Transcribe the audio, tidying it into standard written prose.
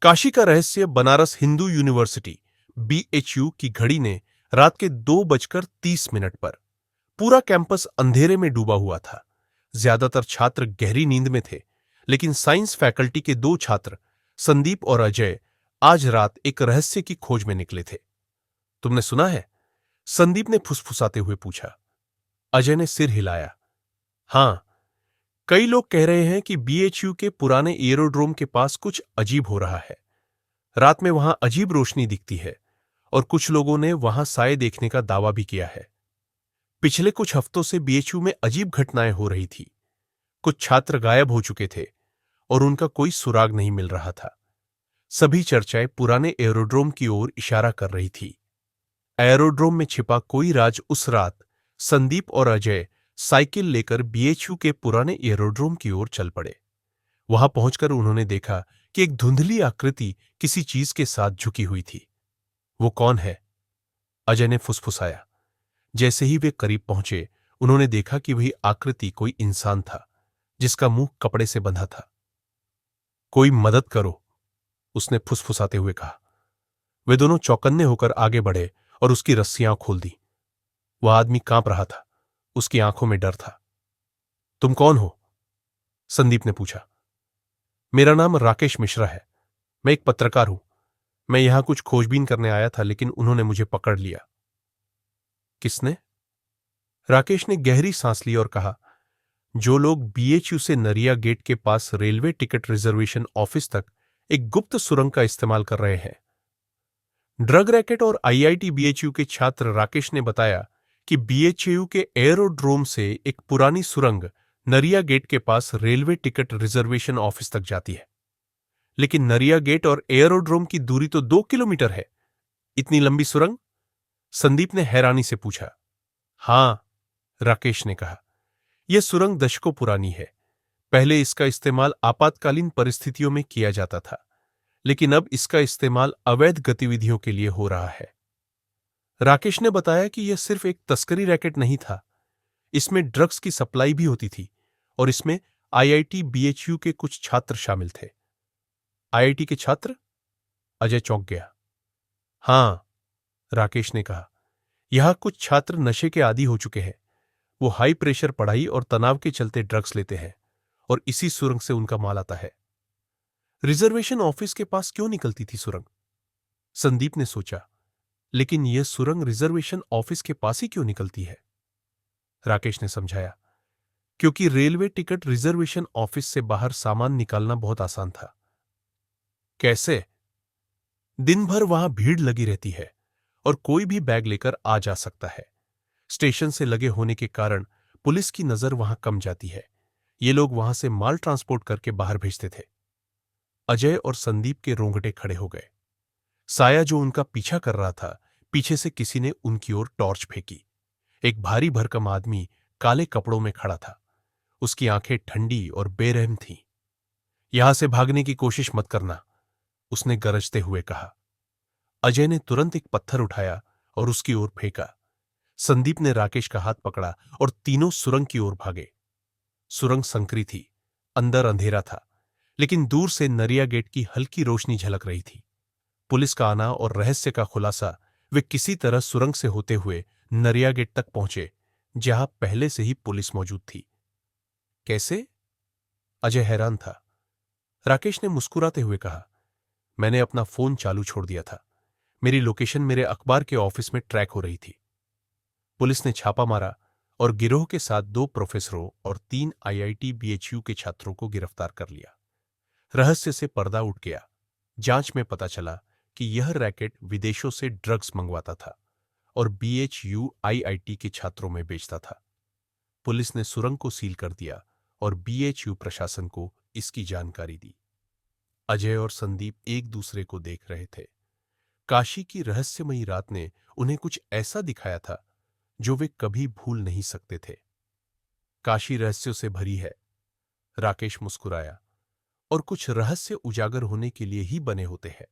काशी का रहस्य Banaras Hindu university BHU की घड़ी ने रात के 2:30 पर पूरा कैंपस अंधेरे में डूबा हुआ था। ज्यादातर छात्र गहरी नींद में थे, लेकिन साइंस फैकल्टी के दो छात्र संदीप और अजय आज रात एक रहस्य की खोज में निकले थे। तुमने सुना है? संदीप ने फुसफुसाते हुए पूछा। अजय ने सिर हिलाया। हां, कई लोग कह रहे हैं कि बीएचयू के पुराने एरोड्रोम के पास कुछ अजीब हो रहा है। रात में वहां अजीब रोशनी दिखती है और कुछ लोगों ने वहां साए देखने का दावा भी किया है। पिछले कुछ हफ्तों से बीएचयू में अजीब घटनाएं हो रही थी। कुछ छात्र गायब हो चुके थे और उनका कोई सुराग नहीं मिल रहा था। सभी चर्चाएं पुराने एरोड्रोम की ओर इशारा कर रही थी। एरोड्रोम में छिपा कोई राज उस रात संदीप और अजय साइकिल लेकर बीएचयू के पुराने एरोड्रोम की ओर चल पड़े। वहां पहुंचकर उन्होंने देखा कि एक धुंधली आकृति किसी चीज के साथ झुकी हुई थी। वो कौन है? अजय ने फुसफुसाया। जैसे ही वे करीब पहुंचे, उन्होंने देखा कि वही आकृति कोई इंसान था, जिसका मुंह कपड़े से बंधा था। कोई मदद करो, उसने फुसफुसाते हुए कहा। वे दोनों चौकन्ने होकर आगे बढ़े और उसकी रस्सियां खोल दी। वह आदमी कांप रहा था, उसकी आंखों में डर था। तुम कौन हो? संदीप ने पूछा। मेरा नाम राकेश मिश्रा है। मैं एक पत्रकार हूं। मैं यहां कुछ खोजबीन करने आया था, लेकिन उन्होंने मुझे पकड़ लिया। किसने? राकेश ने गहरी सांस ली और कहा, जो लोग बीएचयू से नरिया गेट के पास रेलवे टिकट रिजर्वेशन ऑफिस तक एक गुप्त सुरंग का इस्तेमाल कर रहे हैं। ड्रग रैकेट और आईआईटी बीएचयू के छात्र राकेश ने बताया कि बीएचयू के एरोड्रोम से एक पुरानी सुरंग नरिया गेट के पास रेलवे टिकट रिजर्वेशन ऑफिस तक जाती है। लेकिन नरिया गेट और एरोड्रोम की दूरी तो 2 किलोमीटर है। इतनी लंबी सुरंग? संदीप ने हैरानी से पूछा। हां, राकेश ने कहा, यह सुरंग दशकों पुरानी है। पहले इसका इस्तेमाल आपातकालीन परिस्थितियों में किया जाता था, लेकिन अब इसका इस्तेमाल अवैध गतिविधियों के लिए हो रहा है। राकेश ने बताया कि यह सिर्फ एक तस्करी रैकेट नहीं था। इसमें ड्रग्स की सप्लाई भी होती थी और इसमें आईआईटी बीएचयू के कुछ छात्र शामिल थे। आईआईटी के छात्र? अजय चौंक गया। हां, राकेश ने कहा, यहां कुछ छात्र नशे के आदी हो चुके हैं। वो हाई प्रेशर पढ़ाई और तनाव के चलते ड्रग्स लेते हैं और इसी सुरंग से उनका माल आता है। रिजर्वेशन ऑफिस के पास क्यों निकलती थी सुरंग? संदीप ने सोचा, लेकिन यह सुरंग रिजर्वेशन ऑफिस के पास ही क्यों निकलती है? राकेश ने समझाया, क्योंकि रेलवे टिकट रिजर्वेशन ऑफिस से बाहर सामान निकालना बहुत आसान था। कैसे? दिन भर वहां भीड़ लगी रहती है और कोई भी बैग लेकर आ जा सकता है। स्टेशन से लगे होने के कारण पुलिस की नजर वहां कम जाती है। ये लोग वहां से माल ट्रांसपोर्ट करके बाहर भेजते थे। अजय और संदीप के रोंगटे खड़े हो गए। साया जो उनका पीछा कर रहा था, पीछे से किसी ने उनकी ओर टॉर्च फेंकी। एक भारी भरकम आदमी काले कपड़ों में खड़ा था। उसकी आंखें ठंडी और बेरहम थीं। यहां से भागने की कोशिश मत करना, उसने गरजते हुए कहा। अजय ने तुरंत एक पत्थर उठाया और उसकी ओर फेंका। संदीप ने राकेश का हाथ पकड़ा और तीनों सुरंग की ओर भागे। सुरंग संकरी थी, अंदर अंधेरा था, लेकिन दूर से नरिया गेट की हल्की रोशनी झलक रही थी। पुलिस का आना और रहस्य का खुलासा, वे किसी तरह सुरंग से होते हुए नरिया गेट तक पहुंचे, जहां पहले से ही पुलिस मौजूद थी। कैसे? अजय हैरान था। राकेश ने मुस्कुराते हुए कहा, मैंने अपना फोन चालू छोड़ दिया था। मेरी लोकेशन मेरे अखबार के ऑफिस में ट्रैक हो रही थी। पुलिस ने छापा मारा और गिरोह के साथ 2 प्रोफेसरों और 3 आईआईटी बीएचयू के छात्रों को गिरफ्तार कर लिया। रहस्य से पर्दा उठ गया। जांच में पता चला कि यह रैकेट विदेशों से ड्रग्स मंगवाता था और बीएचयू आईआईटी के छात्रों में बेचता था। पुलिस ने सुरंग को सील कर दिया और बीएचयू प्रशासन को इसकी जानकारी दी। अजय और संदीप एक दूसरे को देख रहे थे। काशी की रहस्यमयी रात ने उन्हें कुछ ऐसा दिखाया था जो वे कभी भूल नहीं सकते थे। काशी रहस्यों से भरी है, राकेश मुस्कुराया, और कुछ रहस्य उजागर होने के लिए ही बने होते हैं।